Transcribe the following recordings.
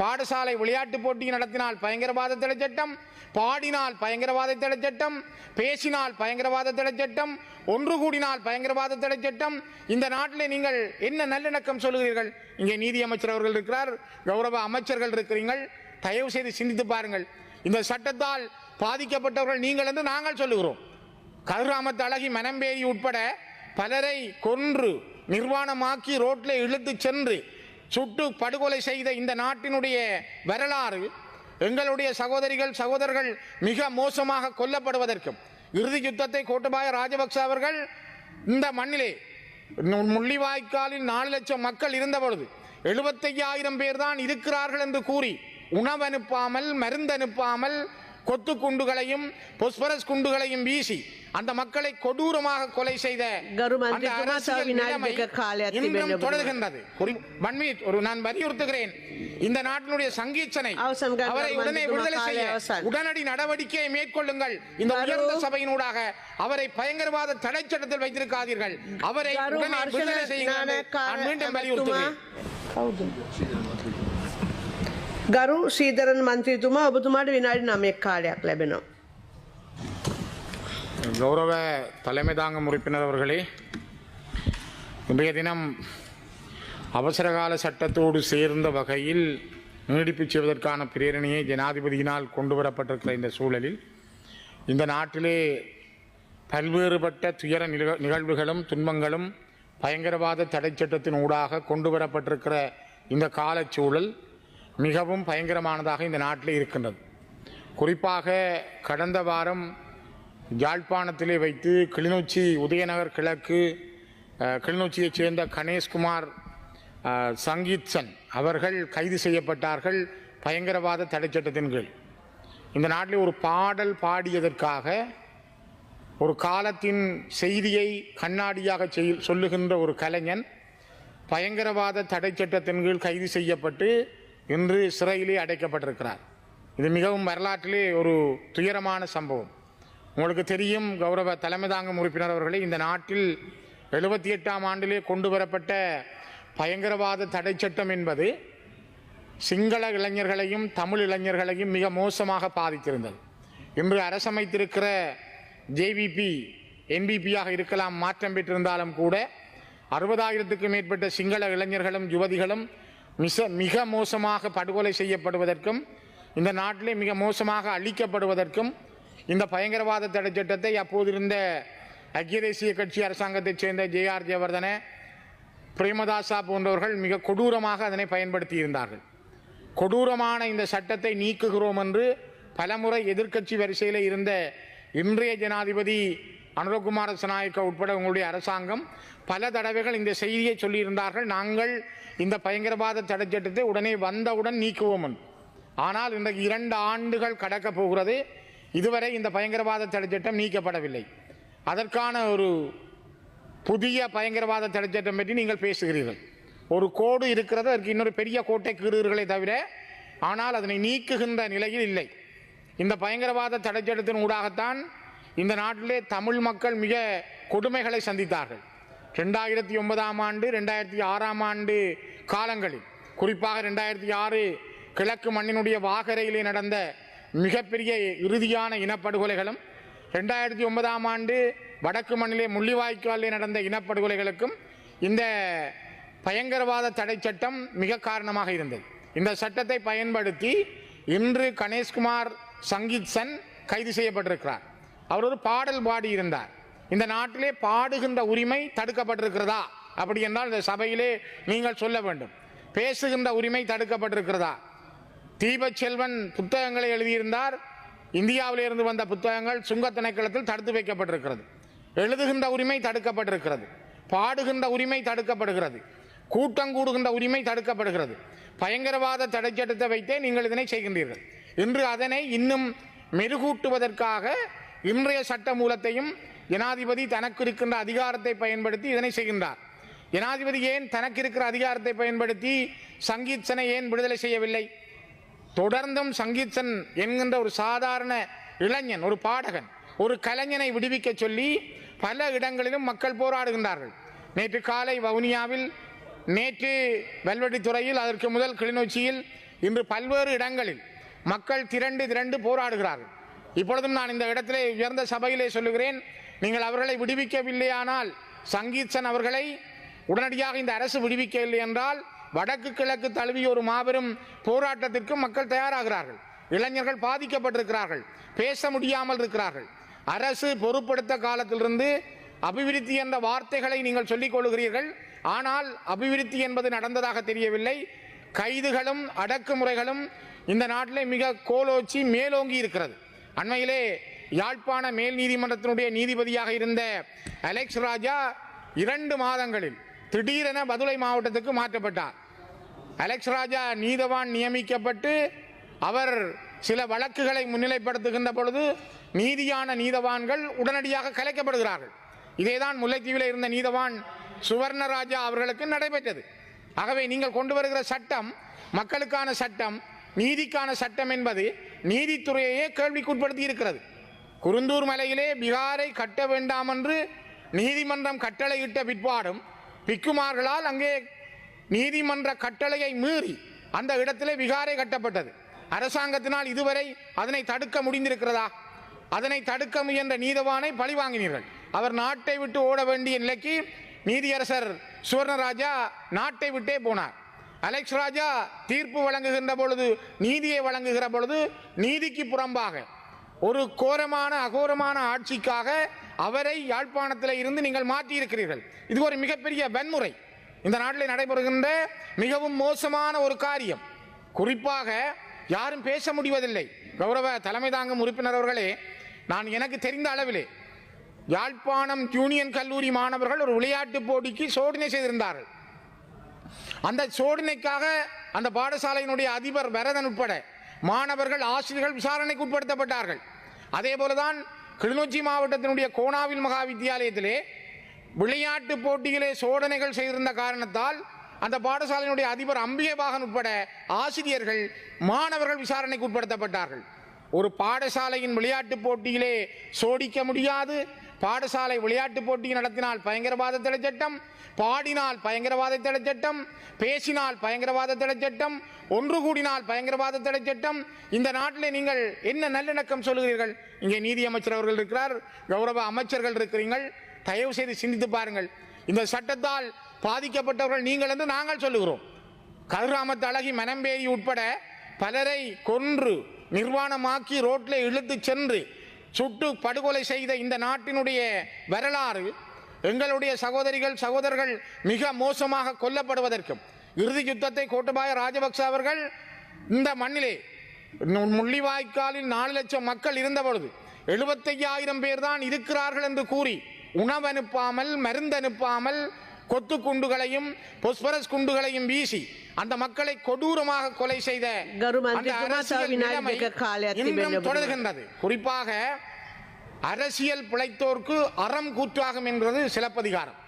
பாடசாலை விளையாட்டு போட்டி நடத்தினால் பயங்கரவாத தடை சட்டம், பாடினால் பயங்கரவாத தடை சட்டம், பேசினால் பயங்கரவாத தடை சட்டம், ஒன்று கூடினால் பயங்கரவாத தடை சட்டம். இந்த நாட்டில் நீங்கள் என்ன நல்லிணக்கம் சொல்லுகிறீர்கள்? இங்கே நீதி அமைச்சர் அவர்கள் இருக்கிறார், கௌரவ அமைச்சர்கள் இருக்கிறீர்கள். தயவு செய்து சிந்தித்து பாருங்கள். இந்த சட்டத்தால் பாதிக்கப்பட்டவர்கள் நீங்கள் என்று நாங்கள் சொல்லுகிறோம். கதிராமத்து அழகி, மனம்பேரி உட்பட பலரை கொன்று நிர்வாணமாக்கி ரோட்டில் இழுத்து சென்று சுட்டு படுகொலை செய்த இந்த நாட்டினுடைய வரலாறு, எங்களுடைய சகோதரிகள் சகோதரர்கள் மிக மோசமாக கொல்லப்படுவதற்கும், இறுதி யுத்தத்தை கோட்டபாய ராஜபக்ச அவர்கள் இந்த மண்ணிலே முள்ளிவாய்க்காலில் 4 லட்சம் மக்கள் இருந்த பொழுது 75,000 பேர் தான் இருக்கிறார்கள் என்று கூறி உணவு அனுப்பாமல், மருந்து அனுப்பாமல், கொத்து குண்டுகளையும் பொஸ்பரஸ் குண்டுகளையும் வீசி அந்த மக்களை கொடூரமாக கொலை செய்த தொடர்கின்றது. நான் வலியுறுத்துகிறேன், இந்த நாட்டினுடைய சங்கீச்சனை அவரை உடனே விடுதலை செய்ய உடனடி நடவடிக்கையை மேற்கொள்ளுங்கள். இந்த உயர்ந்த சபையினூடாக அவரை பயங்கரவாத தடை சட்டத்தில் வைத்திருக்காதீர்கள். அவரை உடனே விடுதலை செய்யுங்கள். நான் மீண்டும் வலியுறுத்துகிறேன். ගරු ශ්‍රීධරන් මන්ත්‍රීතුමා, ඔබතුමාට විනාඩි 9ක් කාලයක් ලැබෙනවා. கௌரவ தலைமை தாங்கும் உறுப்பினர் அவர்களே, இன்றைய தினம் அவசரகால சட்டத்தோடு சேர்ந்த வகையில் நீடிப்பு செய்வதற்கான பிரேரணையை ஜனாதிபதியினால் கொண்டு வரப்பட்டிருக்கிற இந்த சூழலில் இந்த நாட்டிலே பல்வேறுபட்ட துயர நிகழ்வுகளும் துன்பங்களும் பயங்கரவாத தடை சட்டத்தின் ஊடாக கொண்டு வரப்பட்டிருக்கிற இந்த காலச்சூழல் மிகவும் பயங்கரமானதாக இந்த நாட்டில் இருக்கின்றது. குறிப்பாக கடந்த வாரம் யாழ்ப்பாணத்திலே வைத்து கிளிநொச்சி உதயநகர் கிழக்கு கிளிநொச்சியைச் சேர்ந்த கணேஷ்குமார் சங்கீத்சன் அவர்கள் கைது செய்யப்பட்டார்கள் பயங்கரவாத தடை சட்டத்தின் கீழ். இந்த நாட்டில் ஒரு பாடல் பாடியதற்காக ஒரு காலத்தின் செய்தியை கண்ணாடியாக சொல்லுகின்ற ஒரு கலைஞன் பயங்கரவாத தடை சட்டத்தின் கீழ் கைது செய்யப்பட்டு இன்று சிறையிலே அடைக்கப்பட்டிருக்கிறார். இது மிகவும் வரலாற்றிலே ஒரு துயரமான சம்பவம். உங்களுக்கு தெரியும் கௌரவ தலைமை தாங்கும் உறுப்பினர் அவர்களே, இந்த நாட்டில் 78ஆம் ஆண்டிலே கொண்டு வரப்பட்ட பயங்கரவாத தடை சட்டம் என்பது சிங்கள இளைஞர்களையும் தமிழ் இளைஞர்களையும் மிக மோசமாக பாதித்திருந்தது. இன்று அரசமைத்திருக்கிற ஜேவிபி என்பிபியாக இருக்கலாம், மாற்றம் பெற்றிருந்தாலும் கூட 60,000க்கும் மேற்பட்ட சிங்கள இளைஞர்களும் யுவதிகளும் மிக மோசமாக படுகொலை செய்யப்படுவதற்கும் இந்த நாட்டிலே மிக மோசமாக அழிக்கப்படுவதற்கும் இந்த பயங்கரவாத தடை சட்டத்தை அப்போதிருந்த ஐக்கிய தேசிய கட்சி அரசாங்கத்தைச் சேர்ந்த ஜே.ஆர். ஜெயவர்தன, பிரேமதாசா போன்றவர்கள் மிக கொடூரமாக அதனை பயன்படுத்தி இருந்தார்கள். கொடூரமான இந்த சட்டத்தை நீக்குகிறோம் என்று பலமுறை எதிர்க்கட்சி வரிசையில் இருந்த இன்றைய ஜனாதிபதி அனுரகுமார திசாநாயக்க உட்பட உங்களுடைய அரசாங்கம் பல தடவைகள் இந்த செய்தியை சொல்லியிருந்தார்கள், நாங்கள் இந்த பயங்கரவாத தடை சட்டத்தை உடனே வந்தவுடன் நீக்குவோம். ஆனால் இன்றைக்கு 2 ஆண்டுகள் கடக்கப் போகிறது, இதுவரை இந்த பயங்கரவாத தடை சட்டம் நீக்கப்படவில்லை. அதற்கான ஒரு புதிய பயங்கரவாத தடை சட்டம் பற்றி நீங்கள் பேசுகிறீர்கள். ஒரு கோடு இருக்கிறது, அதற்கு இன்னொரு பெரிய கோட்டை கீறுகிறீர்களே தவிர ஆனால் அதனை நீக்குகின்ற நிலையில் இல்லை. இந்த பயங்கரவாத தடை சட்டத்தின் ஊடாகத்தான் இந்த நாட்டிலே தமிழ் மக்கள் மிக கொடுமைகளை சந்தித்தார்கள். 2009ஆம் ஆண்டு 2006ஆம் ஆண்டு காலங்களில், குறிப்பாக 2006 கிழக்கு மண்ணினுடைய வாகரையிலே நடந்த மிகப்பெரிய இறுதியான இனப்படுகொலைகளும் 2009ஆம் ஆண்டு வடக்கு மண்ணிலே முள்ளிவாய்க்காலிலே நடந்த இனப்படுகொலைகளுக்கும் இந்த பயங்கரவாத தடை சட்டம் மிக காரணமாக இருந்தது. இந்த சட்டத்தை பயன்படுத்தி இன்று கணேஷ்குமார் சங்கீத்சன் கைது செய்யப்பட்டிருக்கிறார். அவர் ஒரு பாடல் பாடியிருந்தார். இந்த நாட்டிலே பாடுகின்ற உரிமை தடுக்கப்பட்டிருக்கிறதா? அப்படி என்றால் இந்த சபையிலே நீங்கள் சொல்ல வேண்டும். பேசுகின்ற உரிமை தடுக்கப்பட்டிருக்கிறதா? தீபச்செல்வன் புத்தகங்களை எழுதியிருந்தார். இந்தியாவிலே இருந்து வந்த புத்தகங்கள் சுங்க திணைக்களத்தில் தடுத்து வைக்கப்பட்டிருக்கிறது. எழுதுகின்ற உரிமை தடுக்கப்பட்டிருக்கிறது. பாடுகின்ற உரிமை தடுக்கப்படுகிறது. கூட்டம் கூடுகின்ற உரிமை தடுக்கப்படுகிறது. பயங்கரவாத தடை சட்டத்தை வைத்தே நீங்கள் இதனை செய்கின்றீர்கள். இன்று அதனை இன்னும் மெருகூட்டுவதற்காக இன்றைய சட்ட மூலத்தையும் ஜனாதிபதி தனக்கு இருக்கின்ற அதிகாரத்தை பயன்படுத்தி இதனை செய்கின்றார். ஜனாதிபதி ஏன் தனக்கு இருக்கிற அதிகாரத்தை பயன்படுத்தி சங்கீத்சனை ஏன் விடுதலை செய்யவில்லை? தொடர்ந்தும் சங்கீத்சன் என்கின்ற ஒரு சாதாரண இளைஞன், ஒரு பாடகன், ஒரு கலைஞனை விடுவிக்க சொல்லி பல இடங்களிலும் மக்கள் போராடுகின்றார்கள். நேற்று காலை வவுனியாவில், நேற்று வெல்வெட்டித்துறையில், அதற்கு முதல் கிளிநொச்சியில் இன்று பல்வேறு இடங்களில் மக்கள் திரண்டு போராடுகிறார்கள். இப்பொழுதும் நான் இந்த இடத்திலே உயர்ந்த சபையிலே சொல்லுகிறேன், நீங்கள் அவர்களை விடுவிக்கவில்லையானால், சங்கீத்சன் அவர்களை உடனடியாக இந்த அரசு விடுவிக்கவில்லை என்றால் வடக்கு கிழக்கு தழுவிய ஒரு மாபெரும் போராட்டத்திற்கு மக்கள் தயாராகிறார்கள். இளைஞர்கள் பாதிக்கப்பட்டிருக்கிறார்கள், பேச முடியாமல் இருக்கிறார்கள். அரசு பொறுப்படுத்த காலத்திலிருந்து அபிவிருத்தி என்ற வார்த்தைகளை நீங்கள் சொல்லிக் கொள்கிறீர்கள், ஆனால் அபிவிருத்தி என்பது நடந்ததாக தெரியவில்லை. கைதுகளும் அடக்குமுறைகளும் இந்த நாட்டிலே மிக கோலோச்சி மேலோங்கி இருக்கிறது. அண்மையிலே யாழ்ப்பாண மேல் நீதிமன்றத்தினுடைய நீதிபதியாக இருந்த அலெக்ஸ் ராஜா 2 மாதங்களில் திடீரென பதுளை மாவட்டத்துக்கு மாற்றப்பட்டார். அலெக்ஸ் ராஜா நீதவான் நியமிக்கப்பட்டு அவர் சில வழக்குகளை முன்னிலைப்படுத்துகின்ற பொழுது நீதியான நீதவான்கள் உடனடியாக கலைக்கப்படுகிறார்கள். இதேதான் முல்லைத்தீவில் இருந்த நீதவான் சுவர்ணராஜா அவர்களுக்கு நடைபெற்றது. ஆகவே நீங்கள் கொண்டு வருகிற சட்டம் மக்களுக்கான சட்டம், நீதிக்கான சட்டம் என்பது நீதித்துறையையே கேள்விக்குட்படுத்தி இருக்கிறது. குருந்தூர் மலையிலே பிகாரை கட்ட வேண்டாம் என்று நீதிமன்றம் கட்டளையிட்ட பிற்பாடும் பிக்குமார்களால் அங்கே நீதிமன்ற கட்டளையை மீறி அந்த இடத்திலே விகாரை கட்டப்பட்டது. அரசாங்கத்தினால் இதுவரை அதனை தடுக்க முடிந்திருக்கிறதா? அதனை தடுக்க முயன்ற நீதவானை பழிவாங்கினீர்கள். அவர் நாட்டை விட்டு ஓட வேண்டிய நிலைக்கு நீதியரசர் சுவர்ணராஜா நாட்டை விட்டே போனார். அலெக்ஸ் ராஜா தீர்ப்பு வழங்குகின்ற பொழுது, நீதியை வழங்குகிற பொழுது நீதிக்கு புறம்பாக ஒரு கோரமான அகோரமான ஆட்சிக்காக அவரை யாழ்ப்பாணத்தில் இருந்து நீங்கள் மாற்றியிருக்கிறீர்கள். இது ஒரு மிகப்பெரிய வன்முறை, இந்த நாட்டில் நடைபெறுகின்ற மிகவும் மோசமான ஒரு காரியம். குறிப்பாக யாரும் பேச முடிவதில்லை. கௌரவ தலைமை தாங்கும் உறுப்பினர் அவர்களே, நான் எனக்கு தெரிந்த அளவிலே யாழ்ப்பாணம் யூனியன் கல்லூரி மாணவர்கள் ஒரு விளையாட்டு போட்டிக்கு சோதனை செய்திருந்தார்கள். அந்த சோதனைக்காக அந்த பாடசாலையினுடைய அதிபர் வரதன் உட்பட மாணவர்கள் ஆசிரியர்கள் விசாரணைக்கு உட்படுத்தப்பட்டார்கள். அதே போலதான் கிளிநொச்சி மாவட்டத்தினுடைய கோணாவில் மகா வித்தியாலயத்திலே விளையாட்டு போட்டியிலே சோதனைகள் செய்திருந்த காரணத்தால் அந்த பாடசாலையினுடைய அதிபர் அம்பிகைவாகன் உட்பட ஆசிரியர்கள் மாணவர்கள் விசாரணைக்கு உட்படுத்தப்பட்டார்கள். ஒரு பாடசாலையின் விளையாட்டு போட்டியிலே சோடிக்க முடியாது. பாடசாலை விளையாட்டு போட்டி நடத்தினால் பயங்கரவாத தடை சட்டம், பாடினால் பயங்கரவாத தடை சட்டம், பேசினால் பயங்கரவாத தடை சட்டம், ஒன்று கூடினால் பயங்கரவாத தடை சட்டம். இந்த நாட்டில் நீங்கள் என்ன நல்லிணக்கம் சொல்லுகிறீர்கள்? இங்கே நீதி அமைச்சர் அவர்கள் இருக்கிறார், கௌரவ அமைச்சர்கள் இருக்கிறீர்கள். தயவு செய்து சிந்தித்து பாருங்கள். இந்த சட்டத்தால் பாதிக்கப்பட்டவர்கள் நீங்கள் என்று நாங்கள் சொல்லுகிறோம். கதிராமத்து அழகி, மனம்பேரி உட்பட பலரை கொன்று நிர்வாணமாக்கி ரோட்டில் இழுத்து சென்று சுட்டு படுகொலை செய்த இந்த நாட்டினுடைய வரலாறு, எங்களுடைய சகோதரர்கள் மிக மோசமாக கொல்லப்படுவதற்கும், இறுதி யுத்தத்தை கோட்டபாய ராஜபக்ச அவர்கள் இந்த மண்ணிலே முள்ளிவாய்க்காலில் 4 லட்சம் மக்கள் இருந்த பொழுது 75,000 பேர் தான் இருக்கிறார்கள் என்று கூறி உணவு அனுப்பாமல், மருந்து அனுப்பாமல், கொத்து குண்டுகளையும் பொஸ்பரஸ் குண்டுகளையும் வீசி அந்த மக்களை கொடூரமாக கொலை செய்த தொடர்கின்றது. குறிப்பாக அரசியல் பிழைத்தோர்க்கு அறம் கூற்றாகும் என்பது சிலப்பதிகாரம்.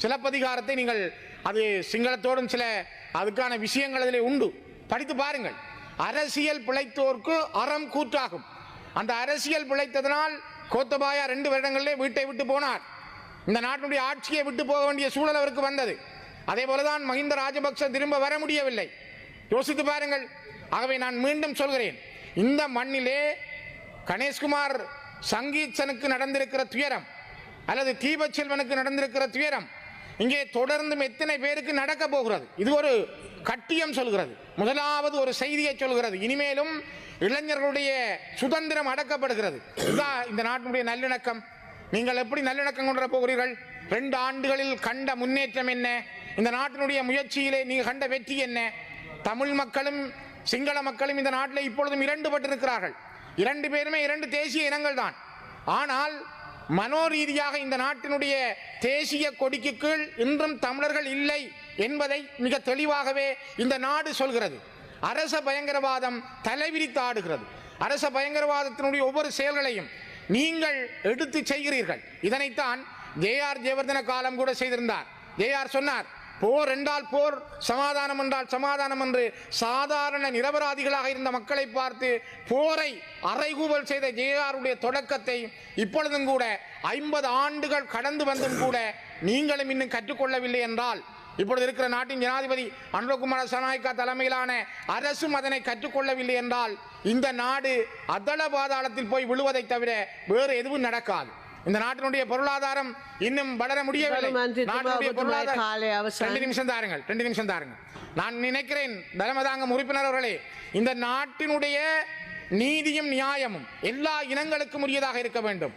சிலப்பதிகாரத்தை நீங்கள், அது சிங்களத்தோடும் சில அதுக்கான விஷயங்கள் அதிலே உண்டு, படித்து பாருங்கள். அரசியல் பிழைத்தோர்க்கு அறம் கூற்றாகும். அந்த அரசியல் பிழைத்ததனால் கோத்தபாயா 2 வருடங்களிலே வீட்டை விட்டு போனார். இந்த நாட்டினுடைய ஆட்சியை விட்டு போக வேண்டிய சூழல் அவருக்கு வந்தது. அதே போலதான் மஹிந்த ராஜபக்ச திரும்ப வர முடியவில்லை. யோசித்து பாருங்கள். ஆகவே நான் மீண்டும் சொல்கிறேன், இந்த மண்ணிலே கணேஷ்குமார் சங்கீத்சனுக்கு நடந்திருக்கிற துயரம் அல்லது தீபச்செல்வனுக்கு நடந்திருக்கிற துயரம் இங்கே தொடர்ந்தும் எத்தனை பேருக்கு நடக்க போகிறது? இது ஒரு கட்டியம் சொல்கிறது. முதலாவது ஒரு செய்தியை சொல்கிறது, இனிமேலும் இளைஞர்களுடைய சுதந்திரம் அடக்கப்படுகிறது. இதுதான் இந்த நாட்டினுடைய நல்லிணக்கம். நீங்கள் எப்படி நல்லிணக்கம் கொண்டு வர போகிறீர்கள்? 2 ஆண்டுகளில் கண்ட முன்னேற்றம் என்ன? இந்த நாட்டினுடைய முயற்சியிலே நீங்கள் கண்ட வெற்றி என்ன? தமிழ் மக்களும் சிங்கள மக்களும் இந்த நாட்டில் இப்பொழுதும் 2 பட்டிருக்கிறார்கள். 2 பேருமே 2 தேசிய இனங்கள் தான். ஆனால் மனோரீதியாக இந்த நாட்டினுடைய தேசிய கொடிக்கு கீழ் இன்றும் தமிழர்கள் இல்லை என்பதை மிக தெளிவாகவே இந்த நாடு சொல்கிறது. அரச பயங்கரவாதம் தலைவிரித்து ஆடுகிறது. அரச பயங்கரவாதத்தினுடைய ஒவ்வொரு செயல்களையும் நீங்கள் எடுத்து செய்கிறீர்கள். இதனைத்தான் ஜே.ஆர். ஜெயவர்தன காலம் கூட செய்திருந்தார். ஜே.ஆர். சொன்னார், போர் என்றால் போர், சமாதானம் என்றால் சமாதானம் என்று சாதாரண நிரபராதிகளாக இருந்த மக்களை பார்த்து போரை அறைகூவல் செய்த ஜே.ஆருடைய தொடக்கத்தை இப்பொழுதும் கூட 50 ஆண்டுகள் கடந்து வந்தும் கூட நீங்களும் இன்னும் கற்றுக்கொள்ளவில்லை என்றால் இப்பொழுது இருக்கிற நாட்டின் ஜனாதிபதி அனுரகுமார சனாயக்கா தலைமையிலான அரசும் அதனை கற்றுக்கொள்ளவில்லை என்றால் இந்த நாடு அதள பாதாளத்தில் போய் விழுவதை தவிர வேறு எதுவும் நடக்காது. இந்த நாட்டினுடைய பொருளாதாரம் இன்னும் வளர முடியவில்லை. நாட்டினுடைய பொருளாதாரம் 2 நிமிஷம் தாருங்கள். நான் நினைக்கிறேன் தலைமைதாங்கும் உறுப்பினர் அவர்களே, இந்த நாட்டினுடைய நீதியும் நியாயமும் எல்லா இனங்களுக்கும் உரியதாக இருக்க வேண்டும்,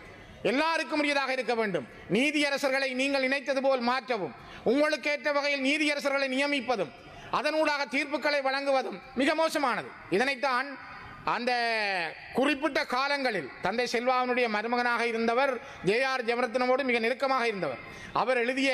எல்லாருக்கும் உரியதாக இருக்க வேண்டும். நீதியரசர்களை நீங்கள் நினைத்தது போல் மாற்றவும், உங்களுக்கு ஏற்ற வகையில் நீதியரசர்களை நியமிப்பதும், அதனூடாக தீர்ப்புகளை வழங்குவதும் மிக மோசமானது. இதனைத்தான் அந்த குறிப்பிட்ட காலங்களில் தந்தை செல்வாவினுடைய மருமகனாக இருந்தவர் ஜே.ஆர். ஜெயவர்தனவோடு மிக நெருக்கமாக இருந்தவர். அவர் எழுதிய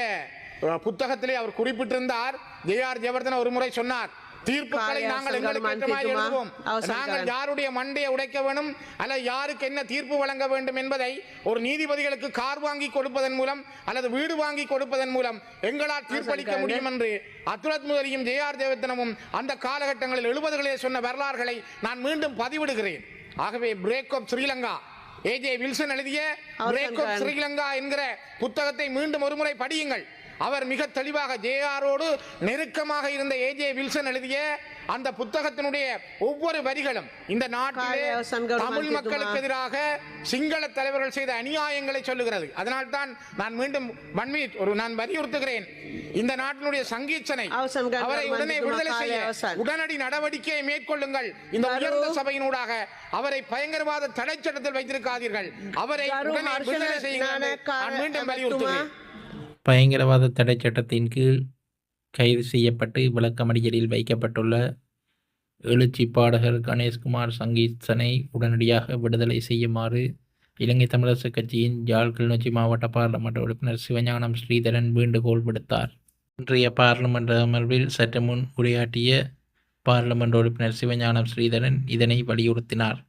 புத்தகத்திலே அவர் குறிப்பிட்டிருந்தார், ஜே.ஆர். ஜெயவர்தன ஒரு முறை சொன்னார், தீர்ப்புகளை நாங்கள் எங்களுக்கு ஏற்றமாய் எழுதுவோம். நாங்கள் யாருடைய மண்டையை உடைக்க வேண்டும் அல்லது யாருக்கு என்ன தீர்ப்பு வழங்க வேண்டும் என்பதை ஒரு நீதிபதிகளுக்கு கார் வாங்கி கொடுப்பதன் மூலம் அல்லது வீடு வாங்கி கொடுப்பதன் மூலம் எங்களால் தீர்ப்பளிக்க முடியும் என்று அத்துலத் முதலியும் ஜே.ஆர். ஜெயவர்தனமும் அந்த காலகட்டங்களில் 70களிலே சொன்ன வரலாறுகளை நான் மீண்டும் பதிவிடுகிறேன். ஆகவே பிரேக் ஆஃப் ஸ்ரீலங்கா, ஏ.ஜே. வில்சன் எழுதிய பிரேக் ஆஃப் ஸ்ரீலங்கா என்கிற புத்தகத்தை மீண்டும் ஒருமுறை படியுங்கள். அவர் மிக தெளிவாக ஜே.ஆரோடு நெருக்கமாக இருந்த ஏ.ஜே. வில்சன் எழுதிய அந்த புத்தகத்தினுடைய ஒவ்வொரு வரிகளும் இந்த நாட்டிலே தமிழ் மக்களுக்கு எதிராக சிங்கள தலைவர்கள் செய்த அநியாயங்களை சொல்லுகிறது. அதனால்தான் நான் மீண்டும் நான் வலியுறுத்துகிறேன், இந்த நாட்டினுடைய சங்கீச்சனை அவரை உடனே விடுதலை செய்ய உடனடி நடவடிக்கையை மேற்கொள்ளுங்கள். இந்த உயர்ந்த சபையினூடாக அவரை பயங்கரவாத தடை சட்டத்தில் வைத்திருக்காதீர்கள், அவரை உடனே விடுதலை செய்யுங்கள். நான் மீண்டும் வலியுறுத்துகிறேன். பயங்கரவாத தடை சட்டத்தின் கீழ் கைது செய்யப்பட்டு விளக்கமறியலில் வைக்கப்பட்டுள்ள எழுச்சி பாடகர் கணேஷ்குமார் சங்கீத்சனை உடனடியாக விடுதலை செய்யுமாறு இலங்கை தமிழரசுக் கட்சியின் யாழ் கிளிநொச்சி மாவட்ட பாராளுமன்ற உறுப்பினர் சிவஞானம் ஸ்ரீதரன் வேண்டுகோள் விடுத்தார். இன்றைய பாராளுமன்ற அமர்வில் சற்று முன் உரையாற்றிய பாராளுமன்ற உறுப்பினர் சிவஞானம் ஸ்ரீதரன் இதனை வலியுறுத்தினார்.